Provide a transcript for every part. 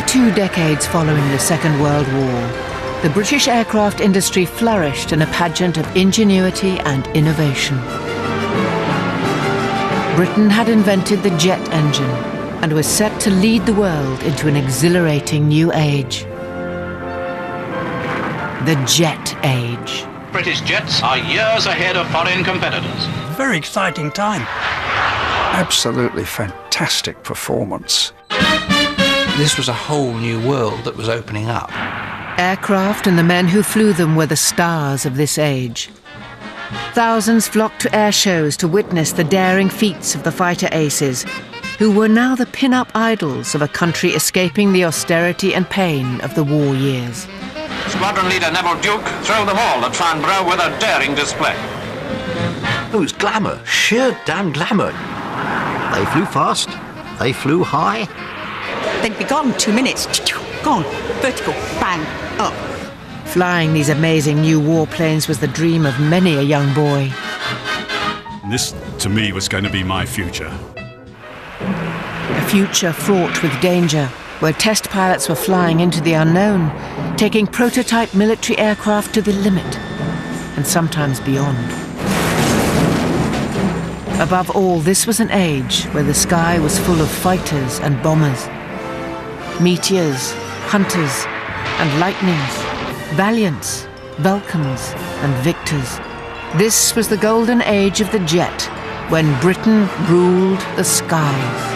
2 decades following the Second World War, the British aircraft industry flourished in a pageant of ingenuity and innovation. Britain had invented the jet engine and was set to lead the world into an exhilarating new age. The Jet Age. British jets are years ahead of foreign competitors. Very exciting time. Absolutely fantastic performance. This was a whole new world that was opening up. Aircraft and the men who flew them were the stars of this age. Thousands flocked to air shows to witness the daring feats of the fighter aces, who were now the pin-up idols of a country escaping the austerity and pain of the war years. Squadron leader Neville Duke thrilled them all at Farnborough with a daring display. Oh, it was glamour, sheer damn glamour. They flew fast, they flew high. They'd be gone 2 minutes. Gone. Vertical. Bang. Up. Flying these amazing new warplanes was the dream of many a young boy. This, to me, was going to be my future. A future fraught with danger, where test pilots were flying into the unknown, taking prototype military aircraft to the limit, and sometimes beyond. Above all, this was an age where the sky was full of fighters and bombers, meteors, hunters, and lightnings, valiants, Vulcans, and victors. This was the golden age of the jet, when Britain ruled the skies.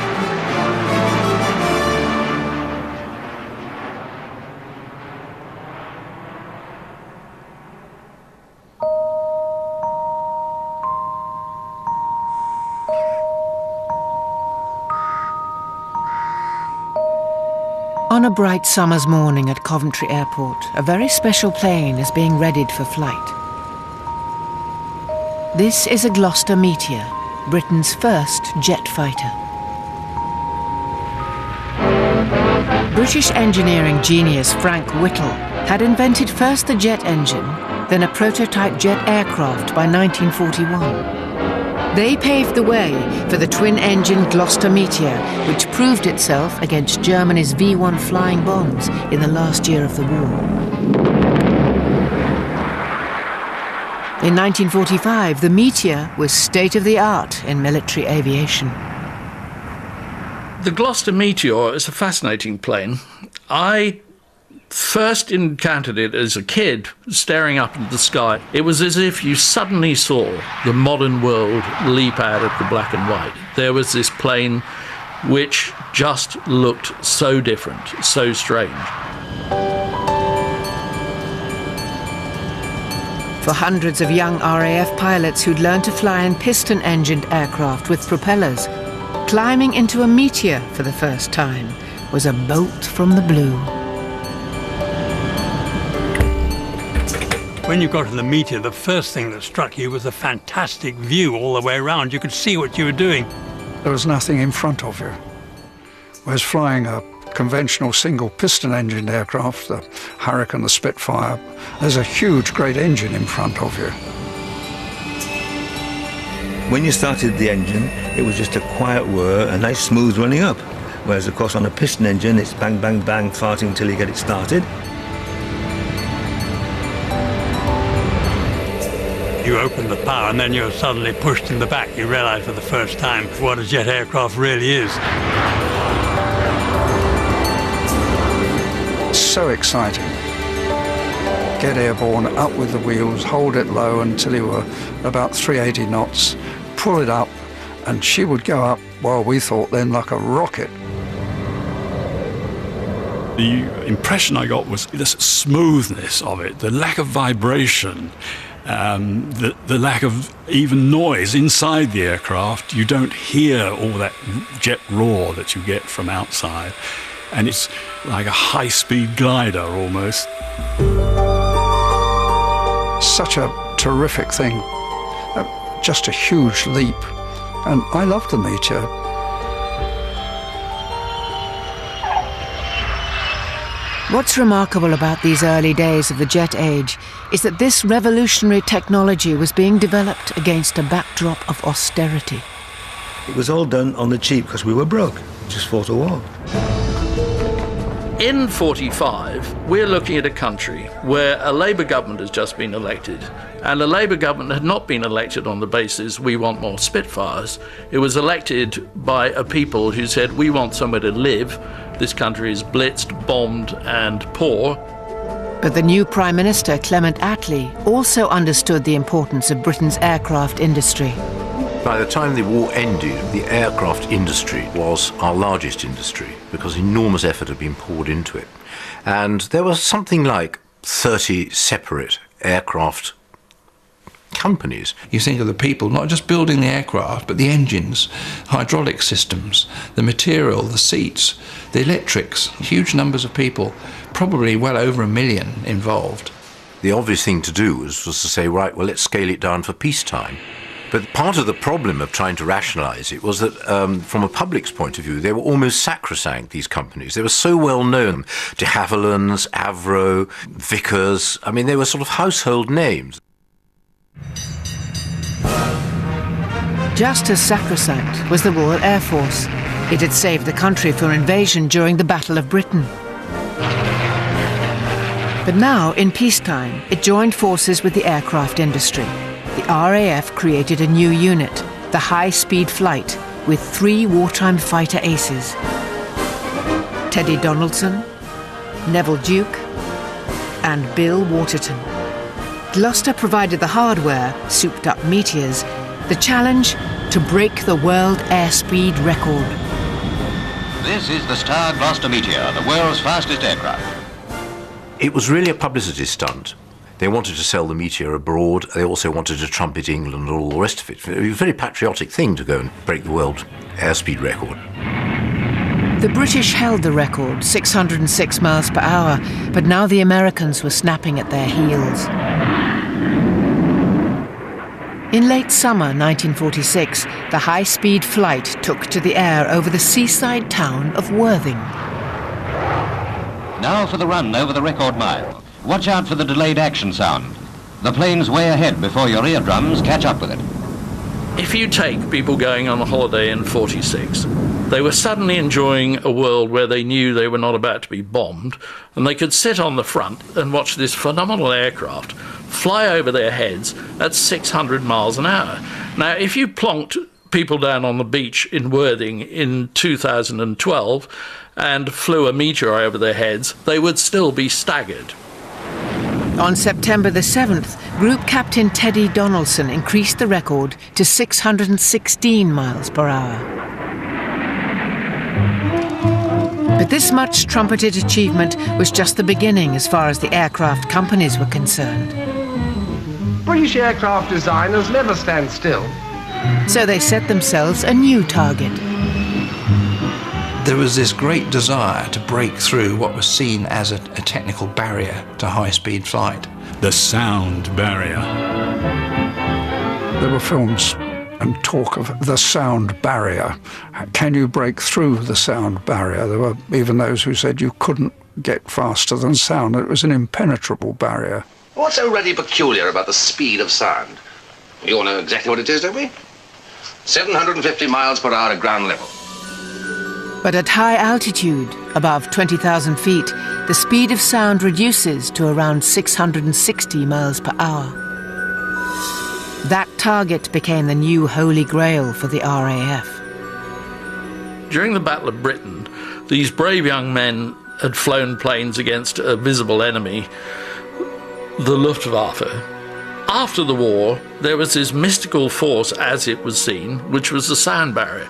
On a bright summer's morning at Coventry Airport, a very special plane is being readied for flight. This is a Gloster Meteor, Britain's first jet fighter. British engineering genius Frank Whittle had invented first the jet engine, then a prototype jet aircraft by 1941. They paved the way for the twin-engine Gloster Meteor, which proved itself against Germany's V-1 flying bombs in the last year of the war. In 1945, the Meteor was state-of-the-art in military aviation. The Gloster Meteor is a fascinating plane. I first encountered it as a kid, staring up into the sky. It was as if you suddenly saw the modern world leap out of the black and white. There was this plane which just looked so different, so strange. For hundreds of young RAF pilots who'd learned to fly in piston-engined aircraft with propellers, climbing into a Meteor for the first time was a bolt from the blue. When you got to the Meteor, the first thing that struck you was the fantastic view all the way around. You could see what you were doing. There was nothing in front of you. Whereas flying a conventional single piston engined aircraft, the Hurricane, the Spitfire, there's a huge, great engine in front of you. When you started the engine, it was just a quiet whir, a nice smooth running up. Whereas, of course, on a piston engine, it's bang, bang, bang, farting until you get it started. You open the power and then you're suddenly pushed in the back. You realise for the first time what a jet aircraft really is. So exciting. Get airborne, up with the wheels, hold it low until you were about 380 knots, pull it up, and she would go up, well, we thought then, like a rocket. The impression I got was the smoothness of it, the lack of vibration, the lack of even noise inside the aircraft. You don't hear all that jet roar that you get from outside. And it's like a high-speed glider almost. Such a terrific thing. Just a huge leap. And I love the Meteor. What's remarkable about these early days of the jet age is that this revolutionary technology was being developed against a backdrop of austerity. It was all done on the cheap because we were broke. Just fought a war. In 45, we're looking at a country where a Labour government has just been elected, and a Labour government had not been elected on the basis we want more Spitfires. It was elected by a people who said we want somewhere to live. This country is blitzed, bombed and poor. But the new Prime Minister, Clement Attlee, also understood the importance of Britain's aircraft industry. By the time the war ended, the aircraft industry was our largest industry because enormous effort had been poured into it. And there was something like 30 separate aircraft companies. You think of the people not just building the aircraft, but the engines, hydraulic systems, the material, the seats, the electrics, huge numbers of people, probably well over 1 million involved. The obvious thing to do was to say, right, well, let's scale it down for peacetime. But part of the problem of trying to rationalise it was that, from a public's point of view, they were almost sacrosanct, these companies. They were so well known. De Havilland's, Avro, Vickers. I mean, they were sort of household names. Just as sacrosanct was the Royal Air Force. It had saved the country from invasion during the Battle of Britain. But now, in peacetime, it joined forces with the aircraft industry. The RAF created a new unit, the High Speed Flight, with 3 wartime fighter aces: Teddy Donaldson, Neville Duke, and Bill Waterton. Gloucester provided the hardware, souped-up Meteors, the challenge to break the world airspeed record. This is the Star Gloucester Meteor, the world's fastest aircraft. It was really a publicity stunt. They wanted to sell the Meteor abroad. They also wanted to trumpet England and all the rest of it. It was a very patriotic thing to go and break the world airspeed record. The British held the record, 606 miles per hour, but now the Americans were snapping at their heels. In late summer 1946, the high-speed flight took to the air over the seaside town of Worthing. Now for the run over the record mile. Watch out for the delayed action sound. The plane's way ahead before your eardrums catch up with it. If you take people going on a holiday in 46, they were suddenly enjoying a world where they knew they were not about to be bombed, and they could sit on the front and watch this phenomenal aircraft fly over their heads at 600 miles an hour. Now, if you plonked people down on the beach in Worthing in 2012 and flew a Meteor over their heads, they would still be staggered. On September the 7th, Group Captain Teddy Donaldson increased the record to 616 miles per hour. But this much trumpeted achievement was just the beginning as far as the aircraft companies were concerned. British aircraft designers never stand still. So they set themselves a new target. There was this great desire to break through what was seen as a technical barrier to high-speed flight. The sound barrier. There were films and talk of the sound barrier. Can you break through the sound barrier? There were even those who said you couldn't get faster than sound. It was an impenetrable barrier. What's so really peculiar about the speed of sound? You all know exactly what it is, don't we? 750 miles per hour at ground level. But at high altitude, above 20,000 feet, the speed of sound reduces to around 660 miles per hour. That target became the new holy grail for the RAF. During the Battle of Britain, these brave young men had flown planes against a visible enemy, the Luftwaffe. After the war, there was this mystical force, as it was seen, which was the sound barrier.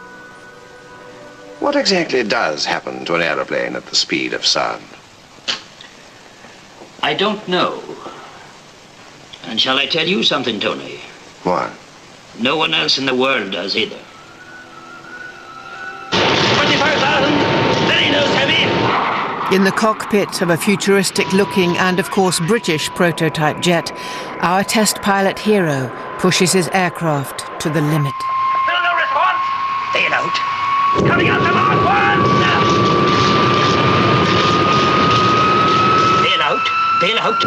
What exactly does happen to an aeroplane at the speed of sound? I don't know. And shall I tell you something, Tony? What? No one else in the world does either. 25,000! Steady nose heavy! In the cockpit of a futuristic-looking and, of course, British prototype jet, our test pilot hero pushes his aircraft to the limit. Still no response? Bail out. Coming out the last one! Bail out. Bail out.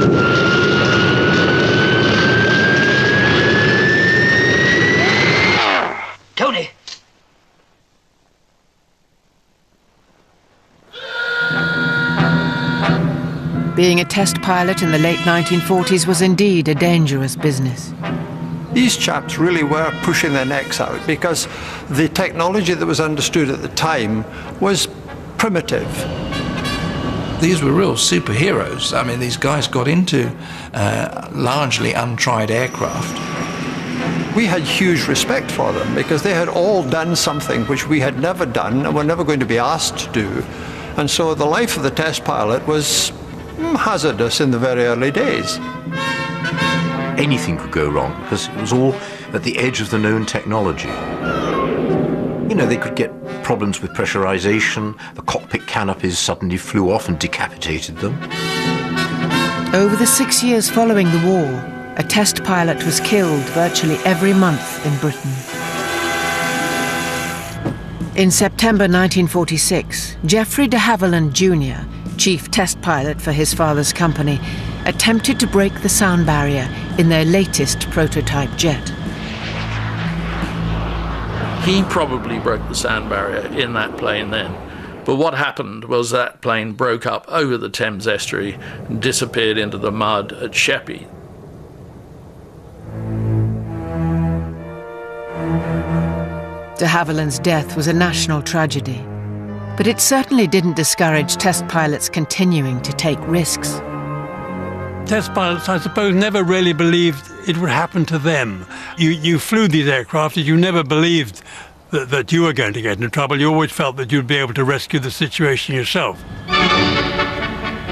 Tony. Being a test pilot in the late 1940s was indeed a dangerous business. These chaps really were pushing their necks out because the technology that was understood at the time was primitive. These were real superheroes. I mean, these guys got into largely untried aircraft. We had huge respect for them because they had all done something which we had never done and were never going to be asked to do. And so the life of the test pilot was hazardous in the very early days. Anything could go wrong because it was all at the edge of the known technology. You know, they could get problems with pressurization, the cockpit canopies suddenly flew off and decapitated them. Over the 6 years following the war, a test pilot was killed virtually every month in Britain. In September 1946, Geoffrey de Havilland Jr., chief test pilot for his father's company, attempted to break the sound barrier in their latest prototype jet. He probably broke the sound barrier in that plane then. But what happened was that plane broke up over the Thames estuary and disappeared into the mud at Sheppey. De Havilland's death was a national tragedy, but it certainly didn't discourage test pilots continuing to take risks. Test pilots, I suppose, never really believed it would happen to them. You flew these aircraft and you never believed that you were going to get into trouble. You always felt that you'd be able to rescue the situation yourself.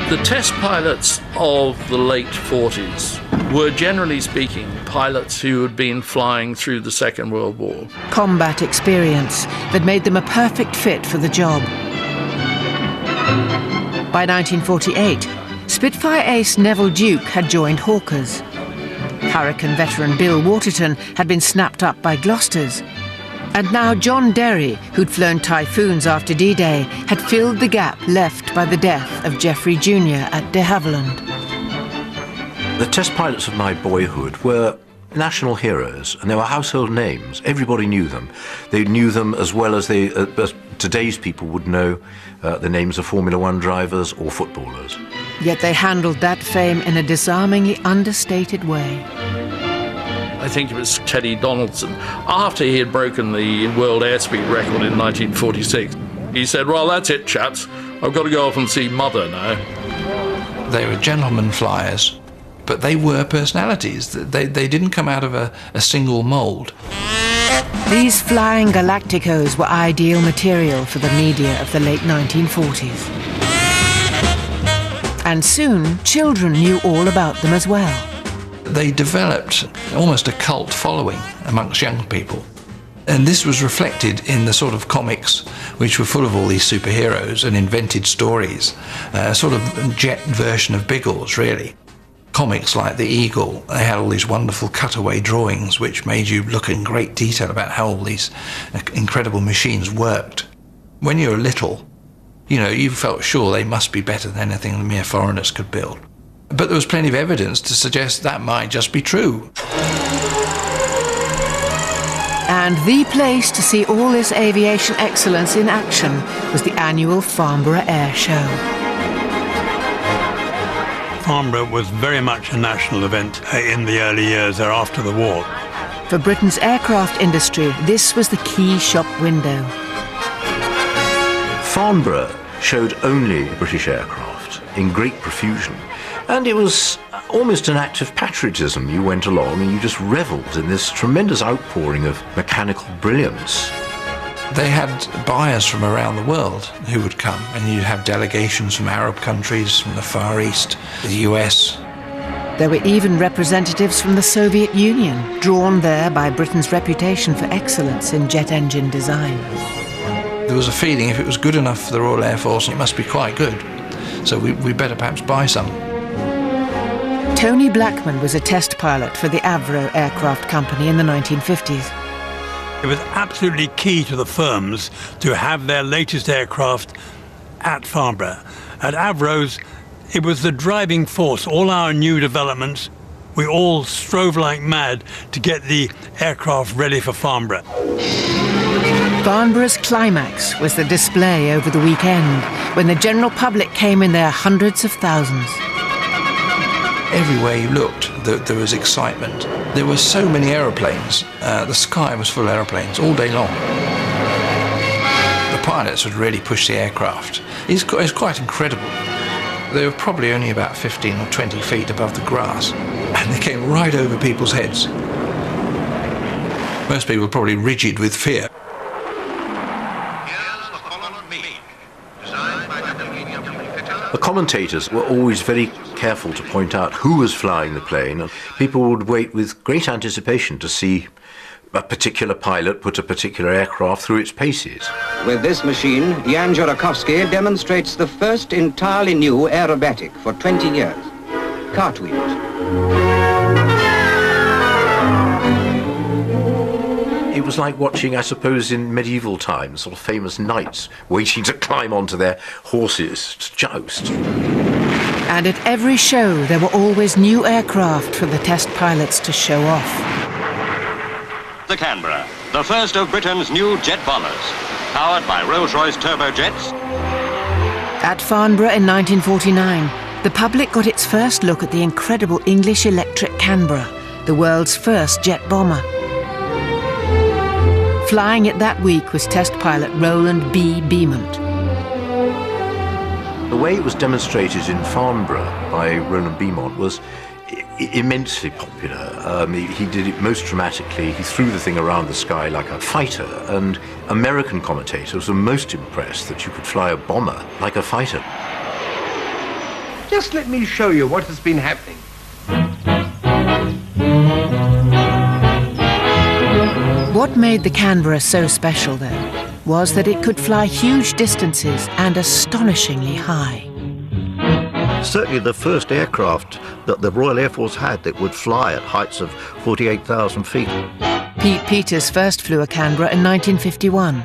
The test pilots of the late 40s were, generally speaking, pilots who had been flying through the Second World War. Combat experience that made them a perfect fit for the job. By 1948, Spitfire ace Neville Duke had joined Hawkers. Hurricane veteran Bill Waterton had been snapped up by Gloucesters. And now John Derry, who'd flown Typhoons after D-Day, had filled the gap left by the death of Geoffrey Jr. at de Havilland. The test pilots of my boyhood were national heroes, and they were household names. Everybody knew them. They knew them as well as today's people would know the names of Formula One drivers or footballers. Yet they handled that fame in a disarmingly understated way. I think it was Teddy Donaldson. After he had broken the world airspeed record in 1946, he said, "Well, that's it, chaps. I've got to go off and see Mother now." They were gentlemen flyers, but they were personalities. They didn't come out of a single mould. These flying Galacticos were ideal material for the media of the late 1940s. And soon, children knew all about them as well. They developed almost a cult following amongst young people. And this was reflected in the sort of comics which were full of all these superheroes and invented stories, a sort of jet version of Biggles, really. Comics like The Eagle, they had all these wonderful cutaway drawings which made you look in great detail about how all these incredible machines worked. When you were little, you felt sure they must be better than anything the mere foreigners could build. But there was plenty of evidence to suggest that might just be true. And the place to see all this aviation excellence in action was the annual Farnborough Air Show. Farnborough was very much a national event in the early years there after the war. For Britain's aircraft industry, this was the key shop window. Farnborough showed only British aircraft in great profusion. And it was almost an act of patriotism. You went along and you just revelled in this tremendous outpouring of mechanical brilliance. They had buyers from around the world who would come, and you'd have delegations from Arab countries, from the Far East, the US. There were even representatives from the Soviet Union, drawn there by Britain's reputation for excellence in jet engine design. There was a feeling if it was good enough for the Royal Air Force, it must be quite good. So we better perhaps buy some. Tony Blackman was a test pilot for the Avro Aircraft Company in the 1950s. It was absolutely key to the firms to have their latest aircraft at Farnborough. At Avro's, it was the driving force. All our new developments, we all strove like mad to get the aircraft ready for Farnborough. Farnborough's climax was the display over the weekend, when the general public came in their hundreds of thousands. Everywhere you looked, there was excitement. There were so many aeroplanes. The sky was full of aeroplanes all day long. The pilots would really push the aircraft. It's quite incredible. They were probably only about 15 or 20 feet above the grass, and they came right over people's heads. Most people were probably rigid with fear. The commentators were always very careful to point out who was flying the plane. People would wait with great anticipation to see a particular pilot put a particular aircraft through its paces. With this machine, Jan Jurakovsky demonstrates the first entirely new aerobatic for 20 years. Cartwheels. It was like watching, I suppose, in medieval times, sort of famous knights waiting to climb onto their horses to joust. And at every show, there were always new aircraft for the test pilots to show off. The Canberra, the first of Britain's new jet bombers, powered by Rolls-Royce turbojets. At Farnborough in 1949, the public got its first look at the incredible English electric Canberra, the world's first jet bomber. Flying it that week was test pilot Roland B. Beamont. The way it was demonstrated in Farnborough by Roland Beamont was immensely popular. He did it most dramatically. He threw the thing around the sky like a fighter, and American commentators were most impressed that you could fly a bomber like a fighter. Just let me show you what has been happening. What made the Canberra so special, though, was that it could fly huge distances and astonishingly high. Certainly the first aircraft that the Royal Air Force had that would fly at heights of 48,000 feet. Pete Peters first flew a Canberra in 1951.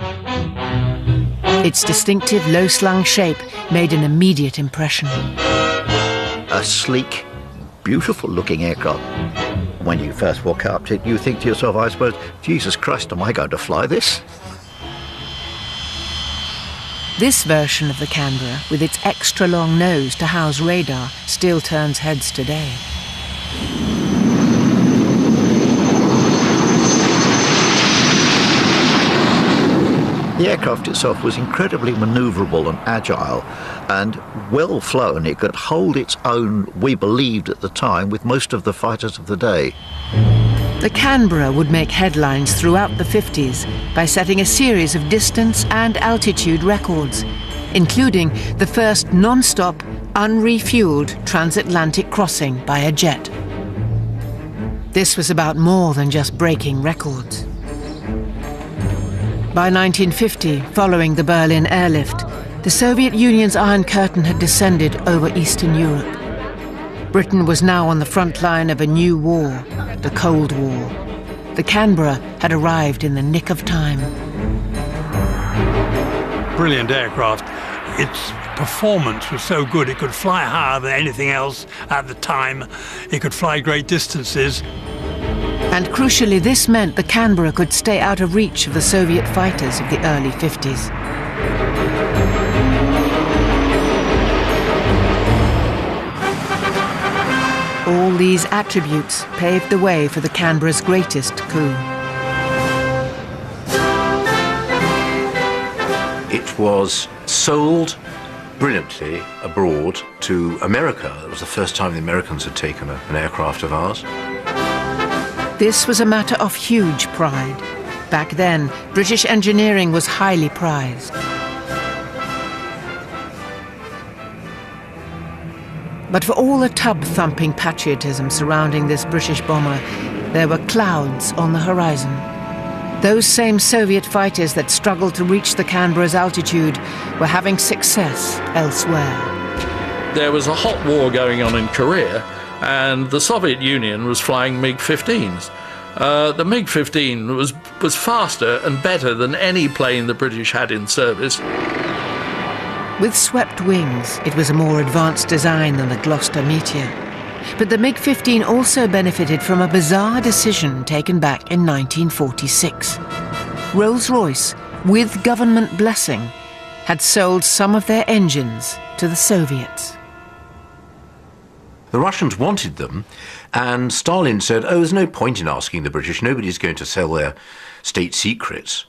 Its distinctive low-slung shape made an immediate impression. A sleek, beautiful-looking aircraft. When you first walk up to it, you think to yourself, I suppose, Jesus Christ, am I going to fly this? This version of the Canberra, with its extra-long nose to house radar, still turns heads today. The aircraft itself was incredibly manoeuvrable and agile and well flown. It could hold its own, we believed at the time, with most of the fighters of the day. The Canberra would make headlines throughout the 50s by setting a series of distance and altitude records, including the first non-stop, unrefueled transatlantic crossing by a jet. This was about more than just breaking records. By 1950, following the Berlin airlift, the Soviet Union's Iron Curtain had descended over Eastern Europe. Britain was now on the front line of a new war, the Cold War. The Canberra had arrived in the nick of time. Brilliant aircraft. Its performance was so good, it could fly higher than anything else at the time. It could fly great distances. And crucially, this meant the Canberra could stay out of reach of the Soviet fighters of the early 50s. All these attributes paved the way for the Canberra's greatest coup. It was sold brilliantly abroad to America. It was the first time the Americans had taken an aircraft of ours. This was a matter of huge pride. Back then, British engineering was highly prized. But for all the tub-thumping patriotism surrounding this British bomber, there were clouds on the horizon. Those same Soviet fighters that struggled to reach the Canberra's altitude were having success elsewhere. There was a hot war going on in Korea, and the Soviet Union was flying MiG-15s. The MiG-15 was faster and better than any plane the British had in service. With swept wings, it was a more advanced design than the Gloster Meteor. But the MiG-15 also benefited from a bizarre decision taken back in 1946. Rolls-Royce, with government blessing, had sold some of their engines to the Soviets. The Russians wanted them, and Stalin said, oh, there's no point in asking the British. Nobody's going to sell their state secrets.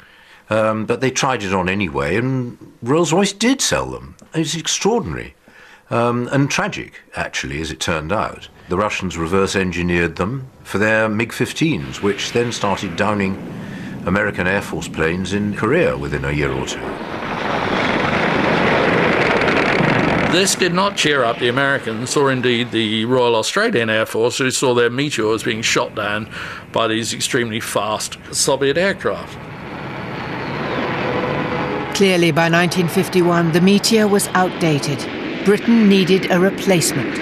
But they tried it on anyway, and Rolls-Royce did sell them. It's extraordinary and tragic, actually, as it turned out. The Russians reverse-engineered them for their MiG-15s, which then started downing American Air Force planes in Korea within a year or two. This did not cheer up the Americans, or indeed the Royal Australian Air Force, who saw their Meteors being shot down by these extremely fast Soviet aircraft. Clearly, by 1951, the Meteor was outdated. Britain needed a replacement.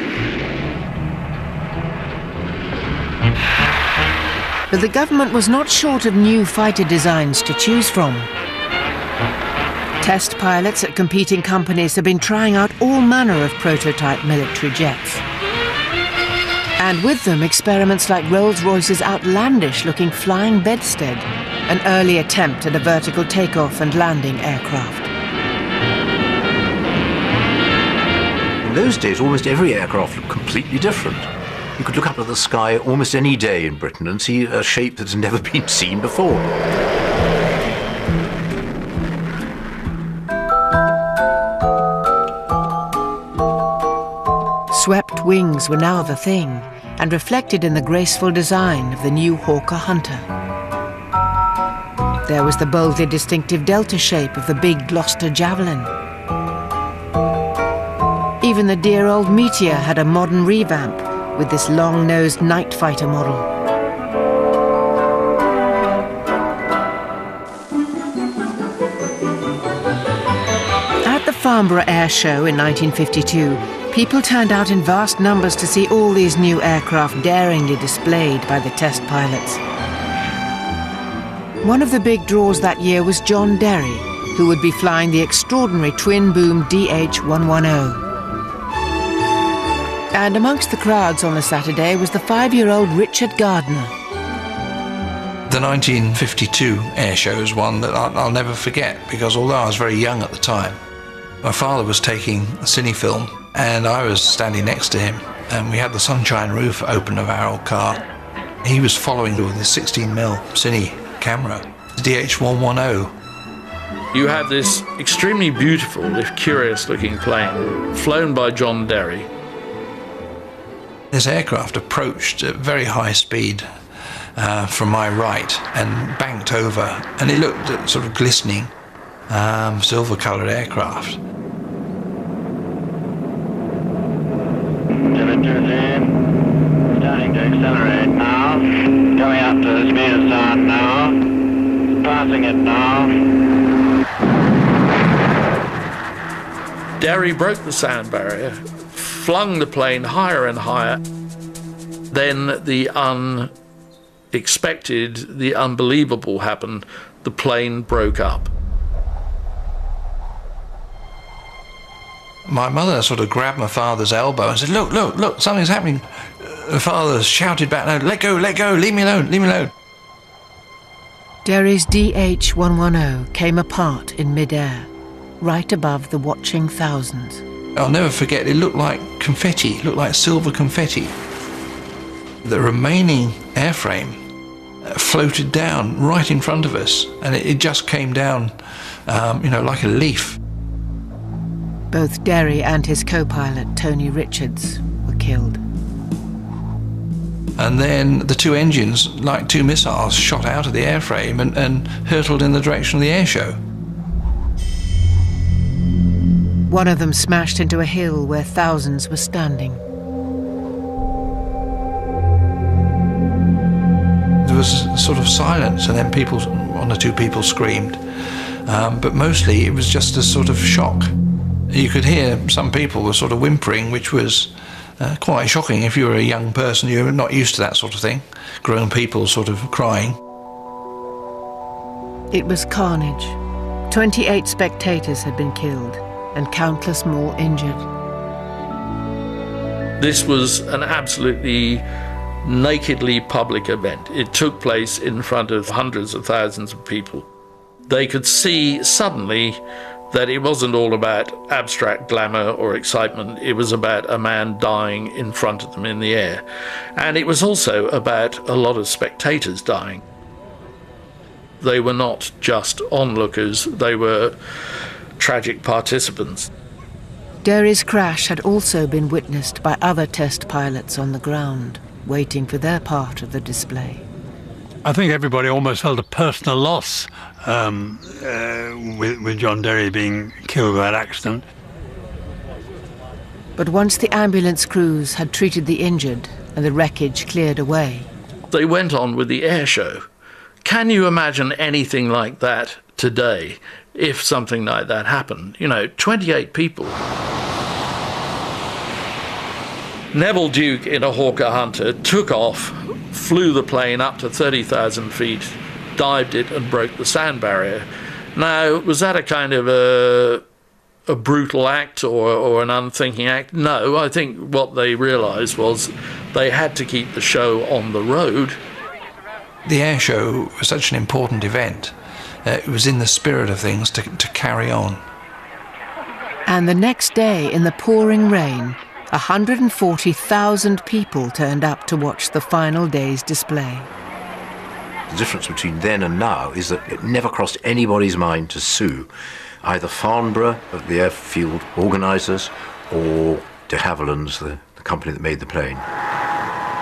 But the government was not short of new fighter designs to choose from. Test pilots at competing companies have been trying out all manner of prototype military jets. And with them, experiments like Rolls-Royce's outlandish-looking flying bedstead, an early attempt at a vertical takeoff and landing aircraft. In those days, almost every aircraft looked completely different. You could look up at the sky almost any day in Britain and see a shape that's never been seen before. Swept wings were now the thing, and reflected in the graceful design of the new Hawker Hunter. There was the boldly distinctive delta shape of the big Gloucester Javelin. Even the dear old Meteor had a modern revamp with this long-nosed night fighter model. At the Farnborough Air Show in 1952, people turned out in vast numbers to see all these new aircraft daringly displayed by the test pilots. One of the big draws that year was John Derry, who would be flying the extraordinary twin-boom DH-110. And amongst the crowds on the Saturday was the 5-year-old Richard Gardner. The 1952 air show is one that I'll never forget, because although I was very young at the time, my father was taking a cine film and I was standing next to him, and we had the sunshine roof open of our old car. He was following with his 16mm cine camera, the DH-110. You have this extremely beautiful, if curious-looking plane, flown by John Derry. This aircraft approached at very high speed from my right and banked over, and it looked at sort of glistening, silver-coloured aircraft. Lifters in, starting to accelerate now, coming up to the speed of sound now, passing it now. Derry broke the sound barrier, flung the plane higher and higher. Then the unexpected, the unbelievable happened. The plane broke up. My mother sort of grabbed my father's elbow and said, look, look, look, something's happening. The father shouted back, no, let go, leave me alone, leave me alone. Derry's DH-110 came apart in mid-air, right above the watching thousands. I'll never forget, it looked like confetti, it looked like silver confetti. The remaining airframe floated down right in front of us, and it just came down, like a leaf. Both Derry and his co-pilot, Tony Richards, were killed. And then the two engines, like two missiles, shot out of the airframe and hurtled in the direction of the air show. One of them smashed into a hill where thousands were standing. There was sort of silence, and then one or two people screamed. But mostly it was just a sort of shock. You could hear some people were sort of whimpering, which was quite shocking if you were a young person. You were not used to that sort of thing. Grown people sort of crying. It was carnage. 28 spectators had been killed and countless more injured. This was an absolutely nakedly public event. It took place in front of hundreds of thousands of people. They could see suddenly that it wasn't all about abstract glamour or excitement. It was about a man dying in front of them in the air. And it was also about a lot of spectators dying. They were not just onlookers, they were tragic participants. Derry's crash had also been witnessed by other test pilots on the ground, waiting for their part of the display. I think everybody almost felt a personal loss with John Derry being killed by that accident. But once the ambulance crews had treated the injured and the wreckage cleared away, they went on with the air show. Can you imagine anything like that today if something like that happened? 28 people. Neville Duke in a Hawker Hunter took off, flew the plane up to 30,000 feet, dived it and broke the sound barrier. Now, was that a kind of a brutal act or an unthinking act? No, I think what they realised was they had to keep the show on the road. The air show was such an important event. It was in the spirit of things to carry on. And the next day, in the pouring rain, 140,000 people turned up to watch the final day's display. The difference between then and now is that it never crossed anybody's mind to sue either Farnborough, the airfield organisers, or de Havilland's, the company that made the plane.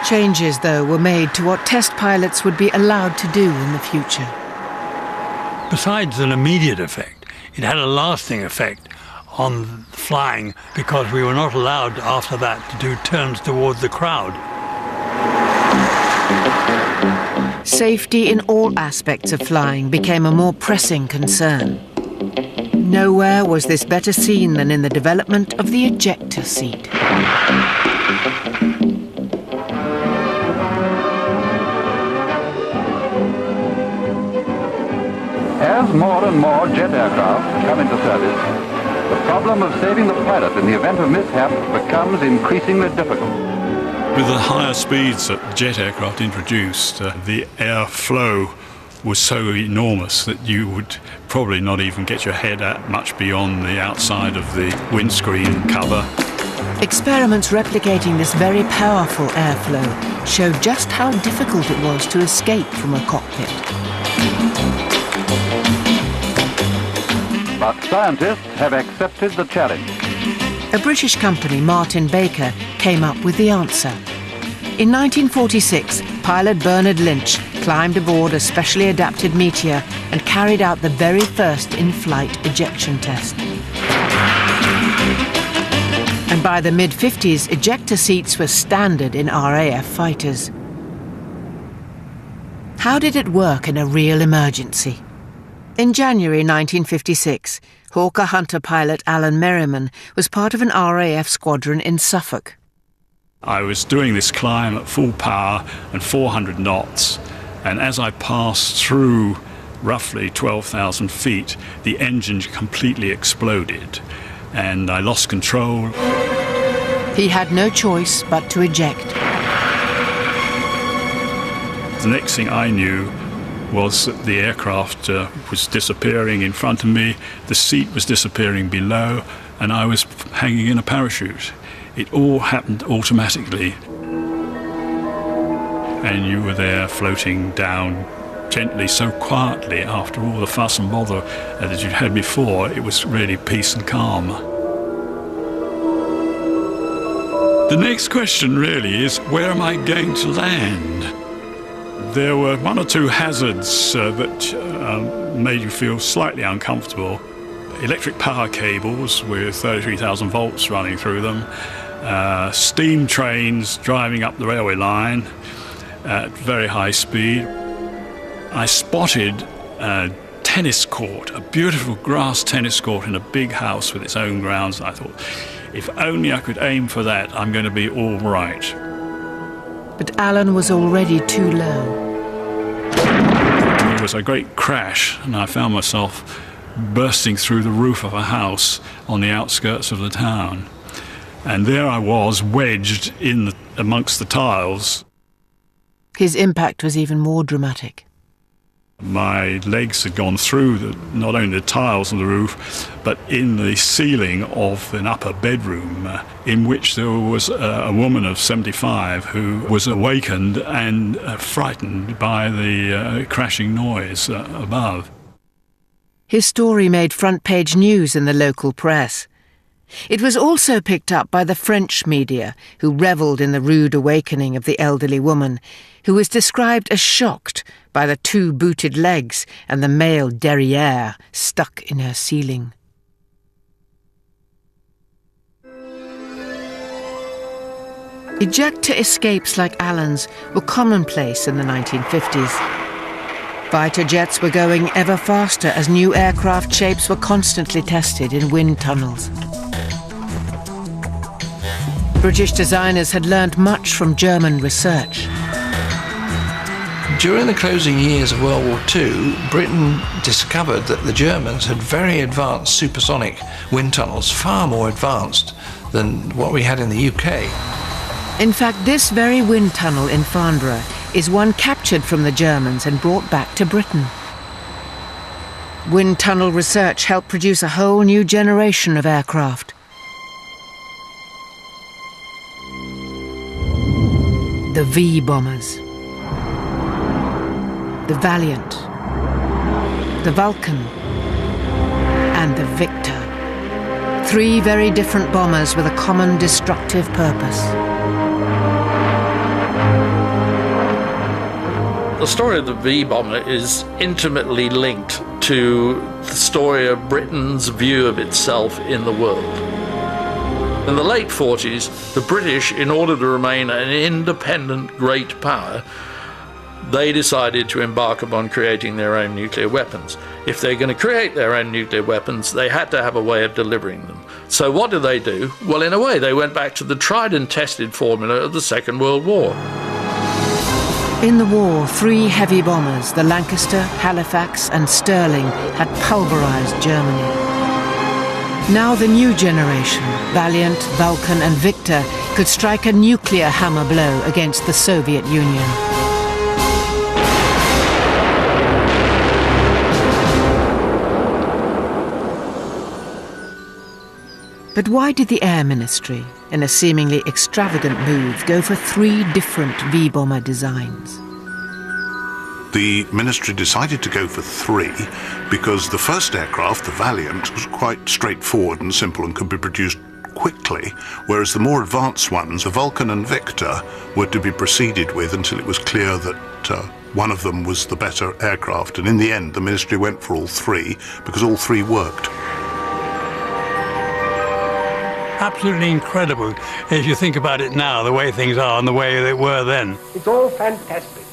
Changes, though, were made to what test pilots would be allowed to do in the future. Besides an immediate effect, it had a lasting effect on flying, because we were not allowed after that to do turns towards the crowd. Safety in all aspects of flying became a more pressing concern. Nowhere was this better seen than in the development of the ejector seat. As more and more jet aircraft come into service, the problem of saving the pilot in the event of mishap becomes increasingly difficult. With the higher speeds that jet aircraft introduced, the airflow was so enormous that you would probably not even get your head at much beyond the outside of the windscreen cover. Experiments replicating this very powerful airflow showed just how difficult it was to escape from a cockpit. But scientists have accepted the challenge. A British company, Martin Baker, came up with the answer. In 1946, pilot Bernard Lynch climbed aboard a specially adapted Meteor and carried out the very first in-flight ejection test. And by the mid-50s, ejector seats were standard in RAF fighters. How did it work in a real emergency? In January 1956, Hawker Hunter pilot Alan Merriman was part of an RAF squadron in Suffolk. I was doing this climb at full power and 400 knots, and as I passed through roughly 12,000 feet, the engine completely exploded, and I lost control. He had no choice but to eject. The next thing I knew was that the aircraft was disappearing in front of me, the seat was disappearing below, and I was hanging in a parachute. It all happened automatically. And you were there floating down gently, so quietly, after all the fuss and bother that you'd had before. It was really peace and calm. The next question really is, where am I going to land? There were one or two hazards that made you feel slightly uncomfortable. Electric power cables with 33,000 volts running through them, steam trains driving up the railway line at very high speed. I spotted a tennis court, a beautiful grass tennis court in a big house with its own grounds. I thought, if only I could aim for that, I'm going to be all right. But Alan was already too low. There was a great crash, and I found myself bursting through the roof of a house on the outskirts of the town. And there I was, wedged in amongst the tiles. His impact was even more dramatic. My legs had gone through not only the tiles on the roof, but in the ceiling of an upper bedroom in which there was a woman of 75 who was awakened and frightened by the crashing noise above. His story made front-page news in the local press. It was also picked up by the French media, who revelled in the rude awakening of the elderly woman, who was described as shocked by the 2 booted legs and the male derrière stuck in her ceiling. Ejector escapes like Alan's were commonplace in the 1950s. Fighter jets were going ever faster as new aircraft shapes were constantly tested in wind tunnels. British designers had learned much from German research. During the closing years of World War II, Britain discovered that the Germans had very advanced supersonic wind tunnels, far more advanced than what we had in the UK. In fact, this very wind tunnel in Farnborough is one captured from the Germans and brought back to Britain. Wind tunnel research helped produce a whole new generation of aircraft. The V-bombers, the Valiant, the Vulcan, and the Victor. 3 very different bombers with a common destructive purpose. The story of the V-bomber is intimately linked to the story of Britain's view of itself in the world. In the late 40s, the British, in order to remain an independent great power, they decided to embark upon creating their own nuclear weapons. If they're going to create their own nuclear weapons, they had to have a way of delivering them. So what did they do? Well, in a way, they went back to the tried and tested formula of the Second World War. In the war, 3 heavy bombers, the Lancaster, Halifax and Stirling, had pulverized Germany. Now the new generation, Valiant, Vulcan and Victor, could strike a nuclear hammer blow against the Soviet Union. But why did the Air Ministry, in a seemingly extravagant move, go for 3 different V-bomber designs? The ministry decided to go for 3 because the first aircraft, the Valiant, was quite straightforward and simple and could be produced quickly, whereas the more advanced ones, the Vulcan and Victor, were to be proceeded with until it was clear that one of them was the better aircraft. And in the end, the ministry went for all 3 because all 3 worked. Absolutely incredible if you think about it now, the way things are and the way they were then. It's all fantastic.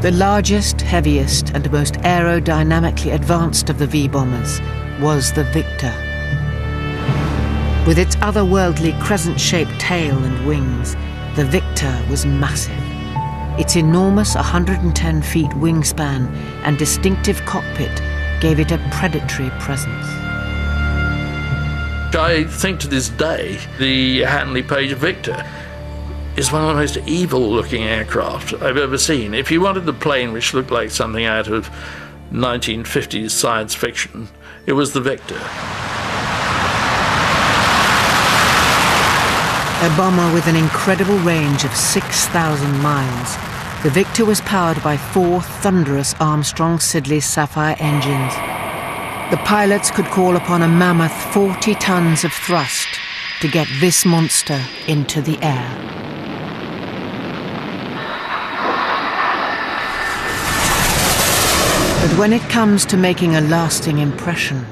The largest, heaviest and most aerodynamically advanced of the V-bombers was the Victor. With its otherworldly crescent-shaped tail and wings, the Victor was massive. Its enormous 110 feet wingspan and distinctive cockpit gave it a predatory presence. I think to this day, the Handley Page Victor is one of the most evil-looking aircraft I've ever seen. If you wanted the plane which looked like something out of 1950s science fiction, it was the Victor. A bomber with an incredible range of 6,000 miles, the Victor was powered by 4 thunderous Armstrong-Siddeley Sapphire engines. The pilots could call upon a mammoth 40 tons of thrust to get this monster into the air. But when it comes to making a lasting impression,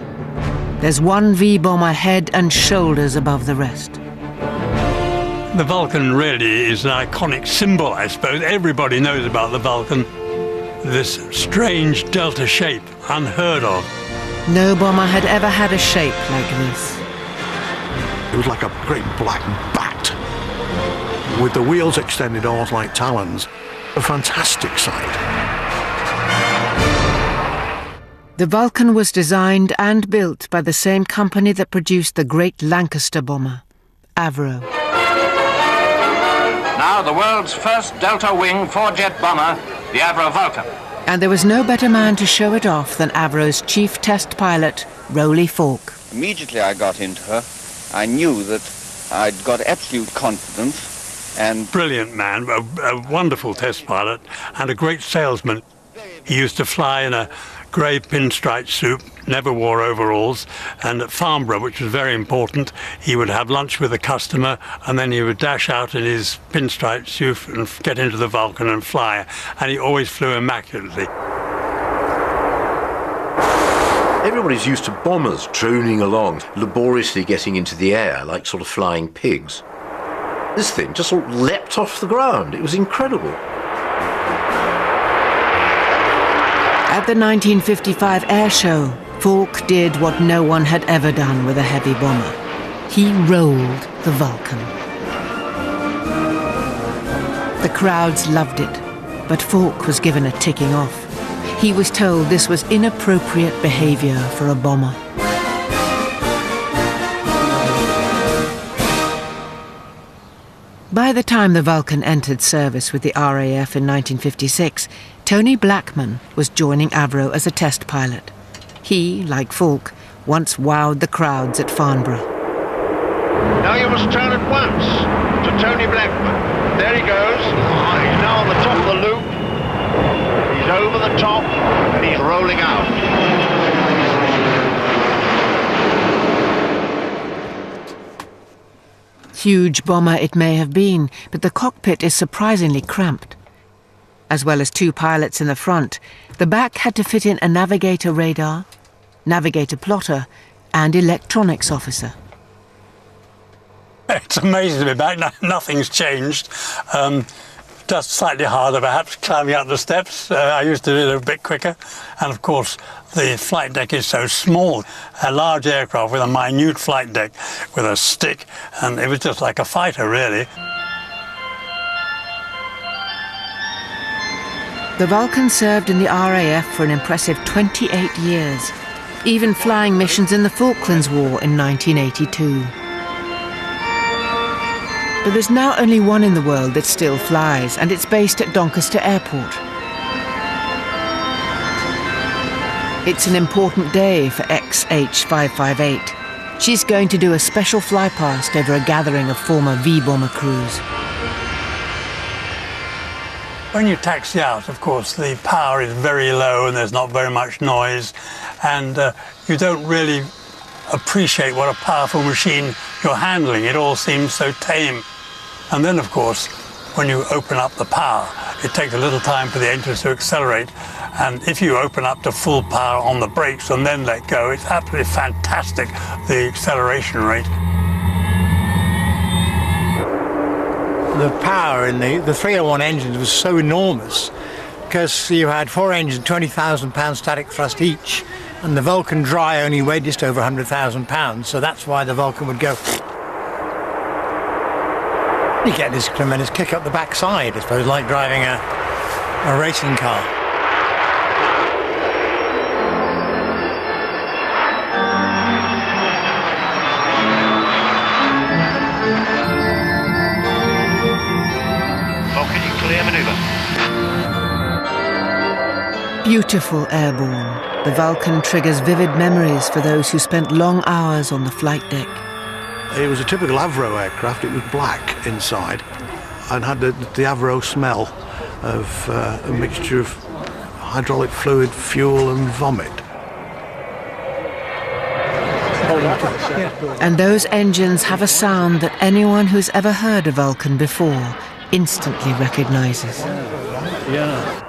there's one V-bomber head and shoulders above the rest. The Vulcan really is an iconic symbol, I suppose. Everybody knows about the Vulcan. This strange delta shape, unheard of. No bomber had ever had a shape like this. It was like a great black bat, with the wheels extended almost like talons. A fantastic sight. The Vulcan was designed and built by the same company that produced the great Lancaster bomber, Avro. Now the world's first delta-wing 4-jet bomber, the Avro Vulcan. And there was no better man to show it off than Avro's chief test pilot, Rowley Falk. Immediately I got into her, I knew that I'd got absolute confidence and... Brilliant man, a wonderful test pilot and a great salesman. He used to fly in a grey pinstripe suit, never wore overalls, and at Farnborough, which was very important, he would have lunch with a customer and then he would dash out in his pinstripe suit and get into the Vulcan and fly, and he always flew immaculately. Everybody's used to bombers droning along, laboriously getting into the air like sort of flying pigs. This thing just sort of leapt off the ground. It was incredible. At the 1955 air show, Falk did what no one had ever done with a heavy bomber. He rolled the Vulcan. The crowds loved it, but Falk was given a ticking off. He was told this was inappropriate behavior for a bomber. By the time the Vulcan entered service with the RAF in 1956, Tony Blackman was joining Avro as a test pilot. He, like Falk, once wowed the crowds at Farnborough. Now you must turn at once to Tony Blackman. There he goes. He's now on the top of the loop. He's over the top and he's rolling out. Huge bomber it may have been, but the cockpit is surprisingly cramped. As well as two pilots in the front, the back had to fit in a navigator radar, navigator plotter, and electronics officer. It's amazing to be back. Nothing's changed. Just slightly harder, perhaps, climbing up the steps. I used to do it a bit quicker. And of course, the flight deck is so small. A large aircraft with a minute flight deck with a stick, and it was just like a fighter, really. The Vulcan served in the RAF for an impressive 28 years, even flying missions in the Falklands War in 1982. But there's now only one in the world that still flies, and it's based at Doncaster Airport. It's an important day for XH-558. She's going to do a special flypast over a gathering of former V-bomber crews. When you taxi out, of course, the power is very low and there's not very much noise, and you don't really appreciate what a powerful machine you're handling. It all seems so tame. And then, of course, when you open up the power, it takes a little time for the engines to accelerate. And if you open up to full power on the brakes and then let go, it's absolutely fantastic, the acceleration rate. The power in the 301 engines was so enormous because you had four engines, 20,000 pound static thrust each, and the Vulcan dry only weighed just over 100,000 pounds, so that's why the Vulcan would go. You get this tremendous kick up the backside, I suppose, like driving a racing car. Vulcan, you clear manoeuvre. Beautiful airborne, the Vulcan triggers vivid memories for those who spent long hours on the flight deck. It was a typical Avro aircraft. It was black inside and had the Avro smell of a mixture of hydraulic fluid, fuel and vomit. And those engines have a sound that anyone who's ever heard a Vulcan before instantly recognizes. Yeah.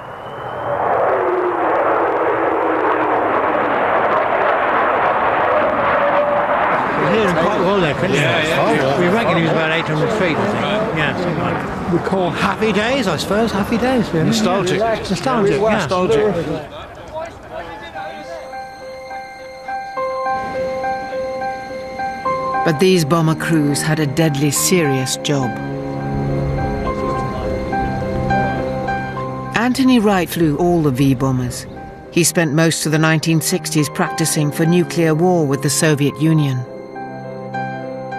Quite well there, couldn't we reckoned he was about 800 feet, I think. Yeah, something like that. We call happy days, I suppose. Happy days. Really. Nostalgic. Nostalgic, yeah. Nostalgic. But these bomber crews had a deadly serious job. Anthony Wright flew all the V-bombers. He spent most of the 1960s practicing for nuclear war with the Soviet Union.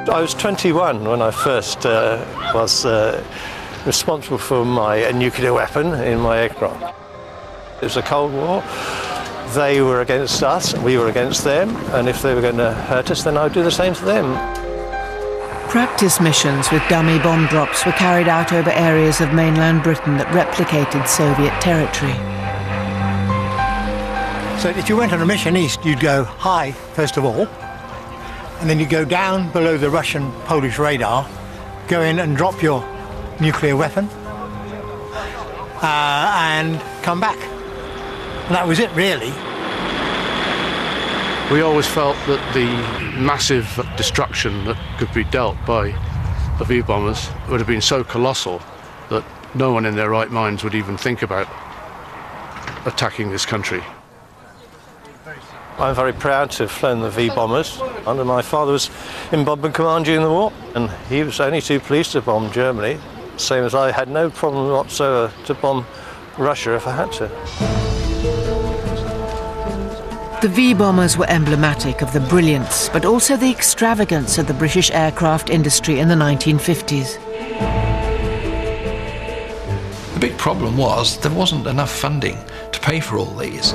I was 21 when I first was responsible for my nuclear weapon in my aircraft. It was a Cold War. They were against us, we were against them, and if they were going to hurt us, then I'd do the same to them. Practice missions with dummy bomb drops were carried out over areas of mainland Britain that replicated Soviet territory. So if you went on a mission east, you'd go high, first of all, and then you go down below the Russian-Polish radar, go in and drop your nuclear weapon, and come back. And that was it, really. We always felt that the massive destruction that could be dealt by the V-bombers would have been so colossal that no one in their right minds would even think about attacking this country. I'm very proud to have flown the V-bombers. My father was in bombing command during the war, and he was only too pleased to bomb Germany, same as I had no problem whatsoever to bomb Russia if I had to. The V-bombers were emblematic of the brilliance, but also the extravagance of the British aircraft industry in the 1950s. The big problem was there wasn't enough funding to pay for all these.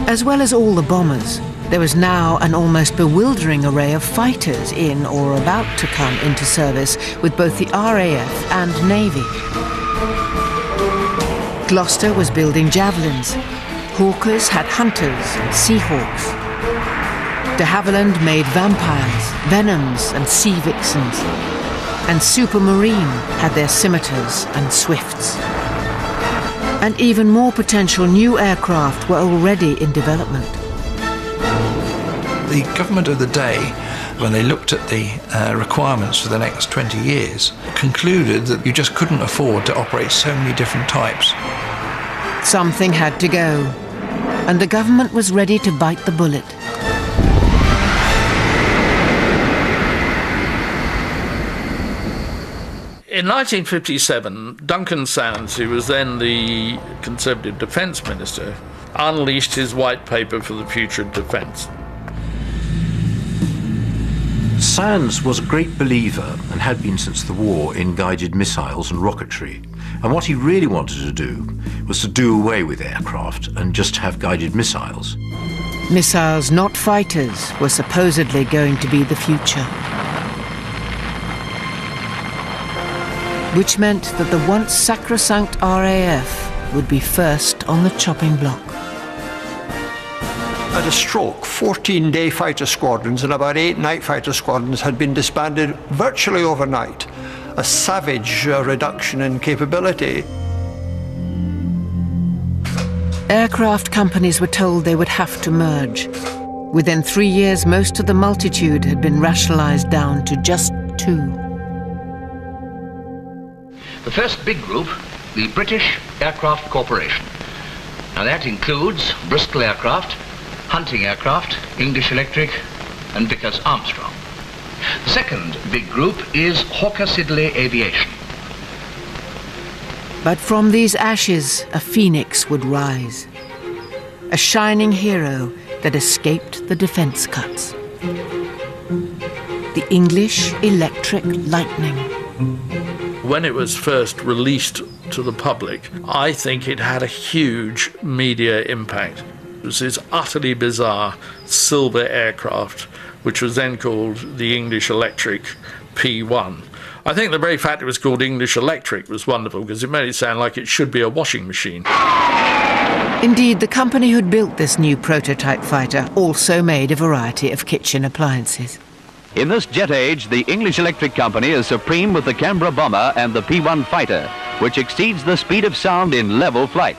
As well as all the bombers, there was now an almost bewildering array of fighters in or about to come into service with both the RAF and Navy. Gloucester was building Javelins. Hawkers had Hunters and Seahawks. De Havilland made Vampires, Venoms and Sea Vixens. And Supermarine had their Scimitars and Swifts. And even more potential new aircraft were already in development. The government of the day, when they looked at the requirements for the next 20 years, concluded that you just couldn't afford to operate so many different types. Something had to go, and the government was ready to bite the bullet. In 1957, Duncan Sandys, who was then the Conservative Defence Minister, unleashed his white paper for the future of defence. Sands was a great believer, and had been since the war, in guided missiles and rocketry. And what he really wanted to do was to do away with aircraft and just have guided missiles. Missiles, not fighters, were supposedly going to be the future. Which meant that the once sacrosanct RAF would be first on the chopping block. At a stroke, 14 day fighter squadrons and about 8 night fighter squadrons had been disbanded virtually overnight. A savage reduction in capability. Aircraft companies were told they would have to merge. Within 3 years, most of the multitude had been rationalised down to just 2. The first big group, the British Aircraft Corporation. Now that includes Bristol Aircraft, Hunting Aircraft, English Electric and Vickers Armstrong. The second big group is Hawker Siddeley Aviation. But from these ashes, a phoenix would rise. A shining hero that escaped the defence cuts. The English Electric Lightning. When it was first released to the public, I think it had a huge media impact. It was this utterly bizarre silver aircraft, which was then called the English Electric P1. I think the very fact it was called English Electric was wonderful, because it made it sound like it should be a washing machine. Indeed, the company who'd built this new prototype fighter also made a variety of kitchen appliances. In this jet age, the English Electric Company is supreme with the Canberra bomber and the P1 fighter, which exceeds the speed of sound in level flight.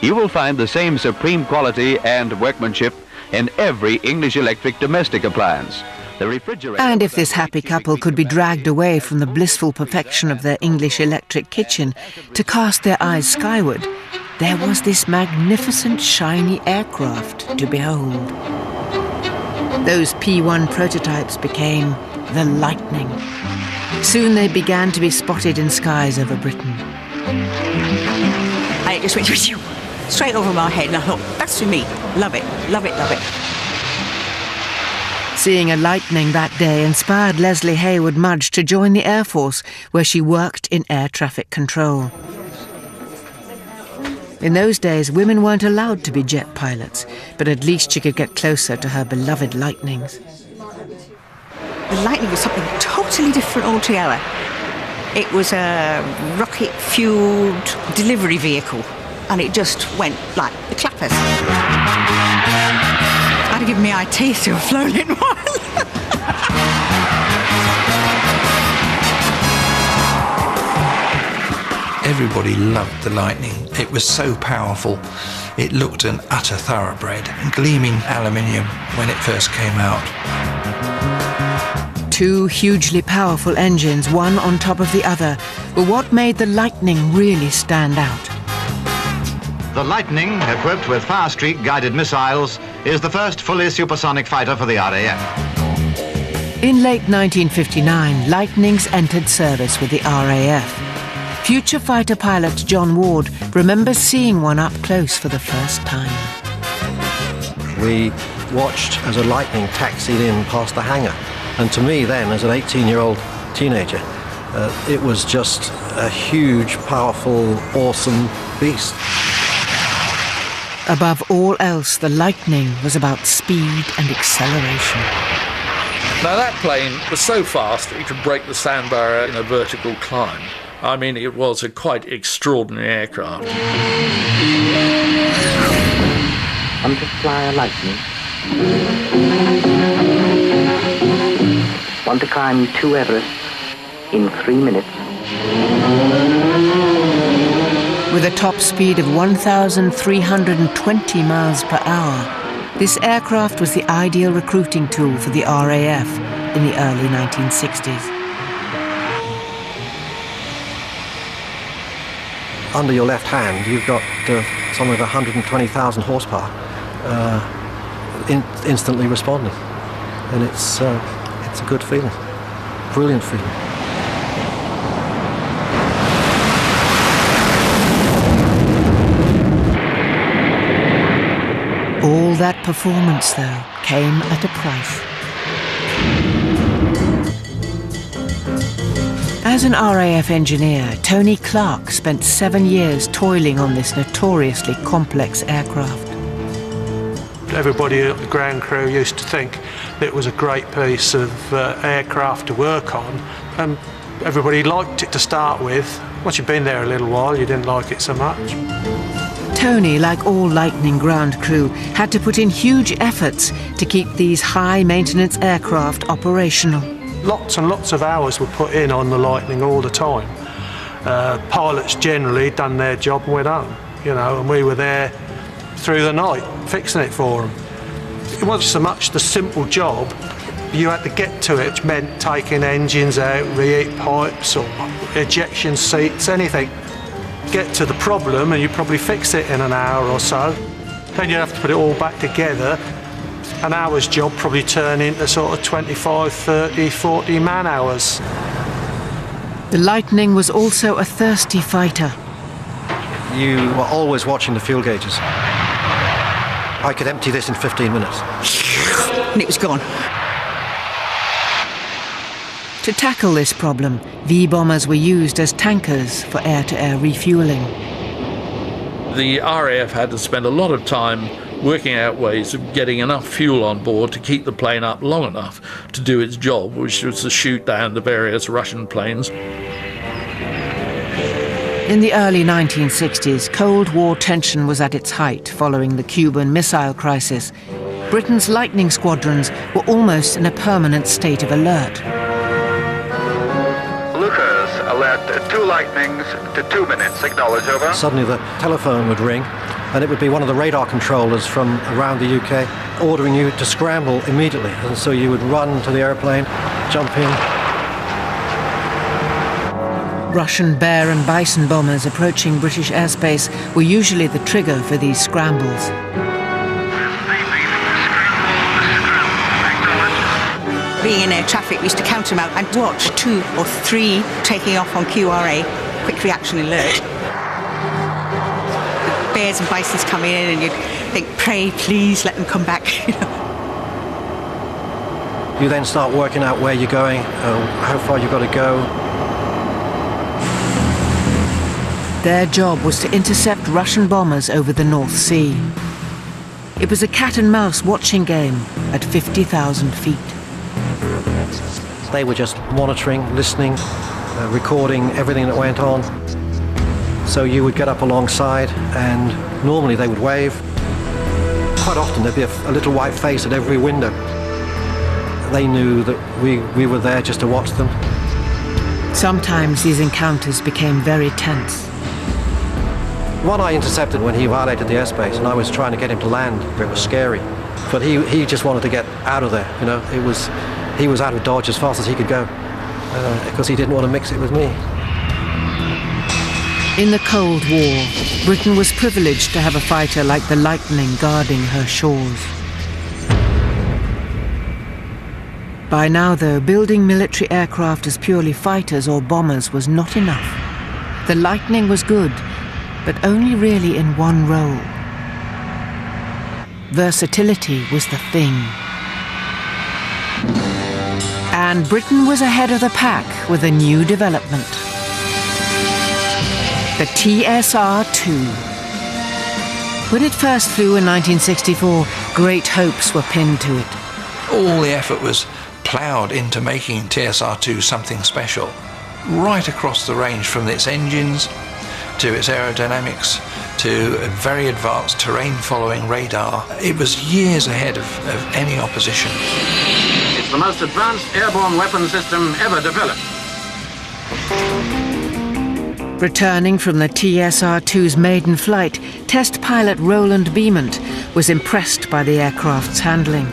You will find the same supreme quality and workmanship in every English Electric domestic appliance. The refrigerator. And if this happy couple could be dragged away from the blissful perfection of their English Electric kitchen to cast their eyes skyward, there was this magnificent shiny aircraft to behold. Those P1 prototypes became the Lightning. Soon they began to be spotted in skies over Britain. I just went straight over my head, and I thought, that's for me. Love it, love it, love it. Seeing a Lightning that day inspired Leslie Hayward Mudge to join the Air Force, where she worked in air traffic control. In those days, women weren't allowed to be jet pilots, but at least she could get closer to her beloved Lightnings. The Lightning was something totally different altogether. It was a rocket-fueled delivery vehicle, and it just went like the clappers. I'd have given me IT to have flown in one. Everybody loved the Lightning. It was so powerful. It looked an utter thoroughbred, gleaming aluminium when it first came out. Two hugely powerful engines, one on top of the other, were what made the Lightning really stand out. The Lightning, equipped with Firestreak guided missiles, is the first fully supersonic fighter for the RAF. In late 1959, Lightnings entered service with the RAF. Future fighter pilot John Ward remembers seeing one up close for the first time. We watched as a Lightning taxied in past the hangar. And to me then, as an 18-year-old teenager, it was just a huge, powerful, awesome beast. Above all else, the Lightning was about speed and acceleration. Now that plane was so fast it could break the sandbar in a vertical climb. I mean, it was a quite extraordinary aircraft. I'm to fly a Lightning. Want to climb 2 Everests in 3 minutes. With a top speed of 1,320 miles per hour, this aircraft was the ideal recruiting tool for the RAF in the early 1960s. Under your left hand, you've got something like 120,000 horsepower instantly responding. And it's a good feeling, brilliant feeling. All that performance, though, came at a price. As an RAF engineer, Tony Clark spent 7 years toiling on this notoriously complex aircraft. Everybody at the ground crew used to think that it was a great piece of aircraft to work on, and everybody liked it to start with. Once you've been there a little while, you didn't like it so much. Tony, like all Lightning ground crew, had to put in huge efforts to keep these high-maintenance aircraft operational. Lots and lots of hours were put in on the Lightning all the time. Pilots generally done their job and went home, you know, and we were there through the night fixing it for them. It wasn't so much the simple job, you had to get to it, which meant taking engines out, reheat pipes or ejection seats, anything. Get to the problem and you probably fix it in an hour or so. Then you have to put it all back together. An hour's job probably turn into sort of 25, 30, 40 man hours. The Lightning was also a thirsty fighter. You were always watching the fuel gauges. I could empty this in 15 minutes. And it was gone. To tackle this problem, V-bombers were used as tankers for air-to-air refueling. The RAF had to spend a lot of time working out ways of getting enough fuel on board to keep the plane up long enough to do its job, which was to shoot down the various Russian planes. In the early 1960s, Cold War tension was at its height following the Cuban Missile Crisis. Britain's Lightning squadrons were almost in a permanent state of alert. Lucas, alert 2 Lightnings to 2 minutes. Acknowledge, over. Suddenly the telephone would ring, and it would be one of the radar controllers from around the UK ordering you to scramble immediately. And so you would run to the airplane, jump in. Russian Bear and Bison bombers approaching British airspace were usually the trigger for these scrambles. Being in air traffic, we used to count them out and watch 2 or 3 taking off on QRA, quick reaction alert. The bears and bisons come in and you'd think, pray, please, let them come back. You then start working out where you're going, how far you've got to go. Their job was to intercept Russian bombers over the North Sea. It was a cat-and-mouse watching game at 50,000 feet. They were just monitoring, listening, recording everything that went on. So you would get up alongside and normally they would wave. Quite often there'd be a little white face at every window. They knew that we were there just to watch them. Sometimes these encounters became very tense. One I intercepted when he violated the airspace, and I was trying to get him to land. It was scary, but he just wanted to get out of there. You know, he was out of Dodge as fast as he could go because he didn't want to mix it with me. In the Cold War, Britain was privileged to have a fighter like the Lightning guarding her shores. By now, though, building military aircraft as purely fighters or bombers was not enough. The Lightning was good, but only really in one role. Versatility was the thing. And Britain was ahead of the pack with a new development. The TSR-2. When it first flew in 1964, great hopes were pinned to it. All the effort was ploughed into making TSR-2 something special, right across the range, from its engines to its aerodynamics to a very advanced terrain-following radar. It was years ahead of any opposition. It's the most advanced airborne weapon system ever developed. Returning from the TSR-2's maiden flight, test pilot Roland Beament was impressed by the aircraft's handling.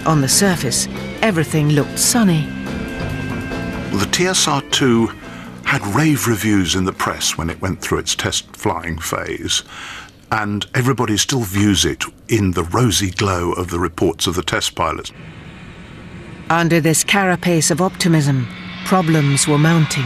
On the surface, everything looked sunny. The TSR-2 had rave reviews in the press when it went through its test flying phase, and everybody still views it in the rosy glow of the reports of the test pilots. Under this carapace of optimism, problems were mounting.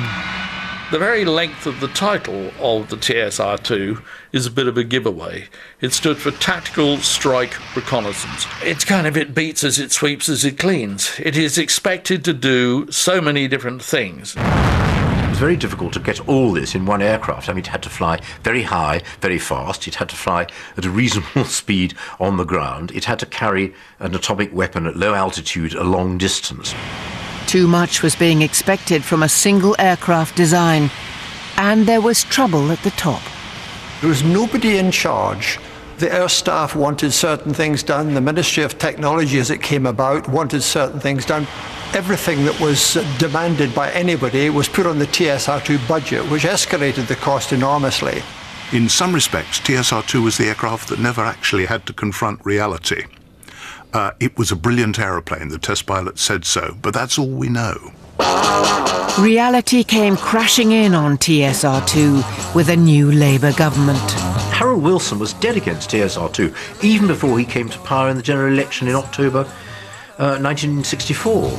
The very length of the title of the TSR-2 is a bit of a giveaway. It stood for Tactical Strike Reconnaissance. It's kind of it beats as it sweeps as it cleans. It is expected to do so many different things. It was very difficult to get all this in one aircraft. I mean, it had to fly very high, very fast. It had to fly at a reasonable speed on the ground. It had to carry an atomic weapon at low altitude a long distance. Too much was being expected from a single aircraft design, and there was trouble at the top. There was nobody in charge. The air staff wanted certain things done. The Ministry of Technology, as it came about, wanted certain things done. Everything that was demanded by anybody was put on the TSR-2 budget, which escalated the cost enormously. In some respects, TSR-2 was the aircraft that never actually had to confront reality. It was a brilliant aeroplane, the test pilot said so, but that's all we know. Reality came crashing in on TSR-2 with a new Labour government. Harold Wilson was dead against TSR-2, even before he came to power in the general election in October 1964.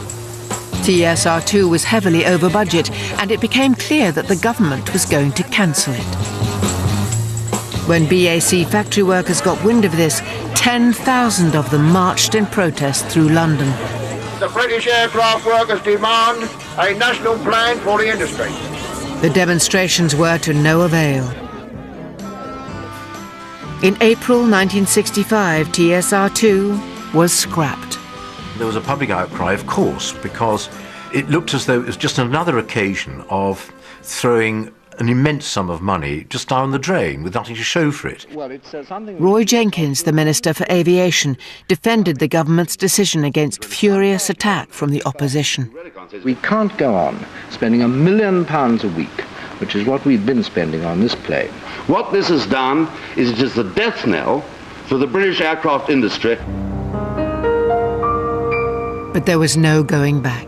TSR-2 was heavily over budget, and it became clear that the government was going to cancel it. When BAC factory workers got wind of this, 10,000 of them marched in protest through London. The British aircraft workers demand a national plan for the industry. The demonstrations were to no avail. In April 1965, TSR-2 was scrapped. There was a public outcry, of course, because it looked as though it was just another occasion of throwing an immense sum of money just down the drain with nothing to show for it. Roy Jenkins, the Minister for Aviation, defended the government's decision against furious attack from the opposition. We can't go on spending £1 million a week, which is what we've been spending on this plane. What this has done is just the death knell for the British aircraft industry. But there was no going back.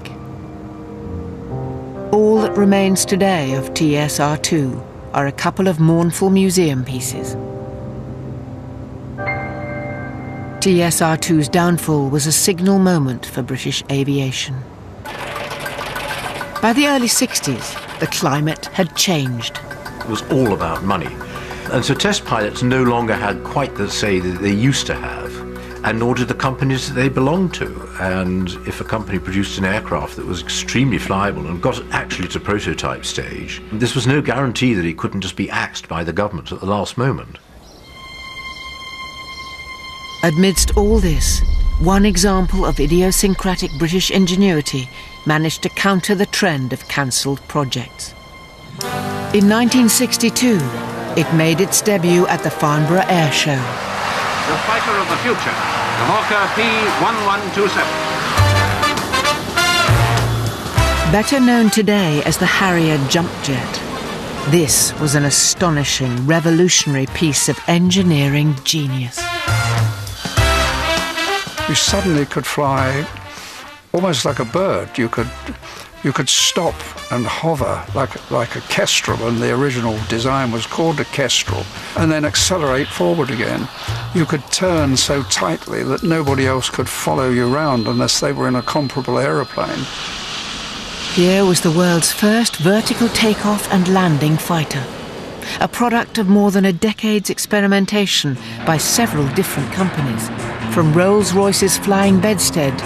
All that remains today of TSR-2 are a couple of mournful museum pieces. TSR-2's downfall was a signal moment for British aviation. By the early 60s, the climate had changed. It was all about money. And so test pilots no longer had quite the say that they used to have. and nor did the companies that they belonged to. And if a company produced an aircraft that was extremely flyable and got actually to prototype stage, this was no guarantee that it couldn't just be axed by the government at the last moment. Amidst all this, one example of idiosyncratic British ingenuity managed to counter the trend of cancelled projects. In 1962, it made its debut at the Farnborough Air Show. The fighter of the future, the Hawker P1127. Better known today as the Harrier jump jet, this was an astonishing, revolutionary piece of engineering genius. You suddenly could fly almost like a bird. You could stop and hover like a kestrel, and the original design was called a kestrel, and then accelerate forward again. You could turn so tightly that nobody else could follow you around unless they were in a comparable aeroplane. Here was the world's first vertical takeoff and landing fighter, a product of more than a decade's experimentation by several different companies, from Rolls-Royce's Flying Bedstead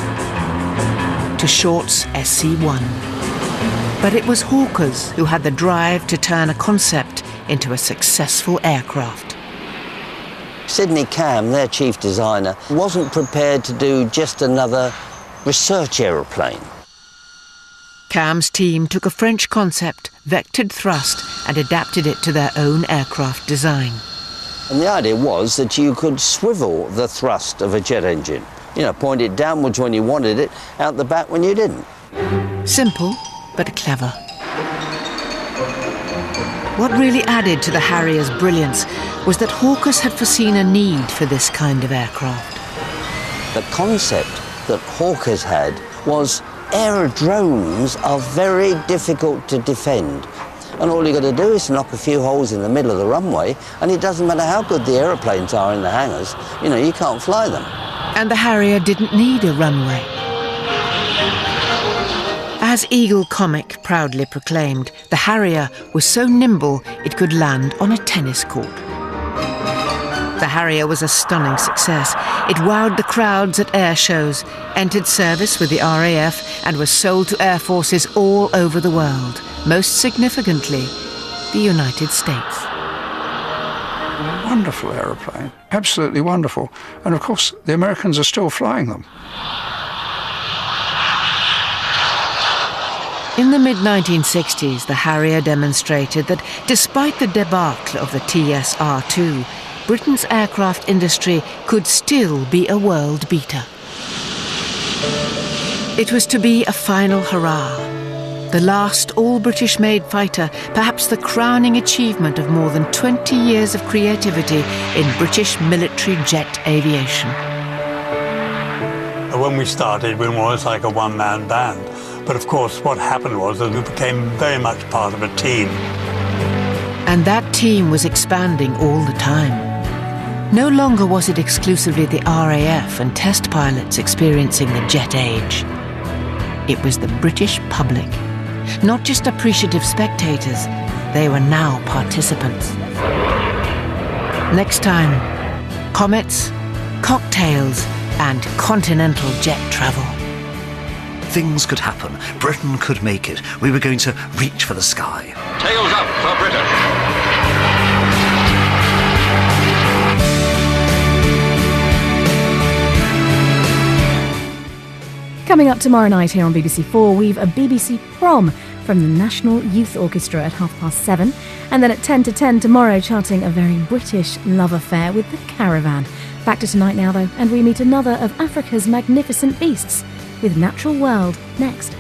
to Short's SC-1. But it was Hawkers who had the drive to turn a concept into a successful aircraft. Sidney Cam, their chief designer, wasn't prepared to do just another research aeroplane. Cam's team took a French concept, vectored thrust, and adapted it to their own aircraft design. And the idea was that you could swivel the thrust of a jet engine. You know, point it downwards when you wanted it, out the back when you didn't. Simple, but clever. What really added to the Harrier's brilliance was that Hawkers had foreseen a need for this kind of aircraft. The concept that Hawkers had was aerodromes are very difficult to defend. And all you got to do is knock a few holes in the middle of the runway, and it doesn't matter how good the aeroplanes are in the hangars, you know, you can't fly them. And the Harrier didn't need a runway. As Eagle Comic proudly proclaimed, the Harrier was so nimble it could land on a tennis court. The Harrier was a stunning success. It wowed the crowds at air shows, entered service with the RAF, and was sold to air forces all over the world, most significantly, the United States. Wonderful aeroplane, absolutely wonderful. And of course, the Americans are still flying them. In the mid-1960s, the Harrier demonstrated that despite the debacle of the TSR-2, Britain's aircraft industry could still be a world beater. It was to be a final hurrah, the last all-British-made fighter, perhaps the crowning achievement of more than 20 years of creativity in British military jet aviation. When we started, we were almost like a one-man band. But of course, what happened was that we became very much part of a team. And that team was expanding all the time. No longer was it exclusively the RAF and test pilots experiencing the jet age. It was the British public. Not just appreciative spectators, they were now participants. Next time, comets, cocktails, and continental jet travel. Things could happen. Britain could make it. We were going to reach for the sky. Tails up for Britain. Coming up tomorrow night here on BBC4, we've a BBC prom from the National Youth Orchestra at 7:30. And then at 10 to 10 tomorrow, charting a very British love affair with the Caravan. Back to tonight now, though, and we meet another of Africa's magnificent beasts with Natural World next.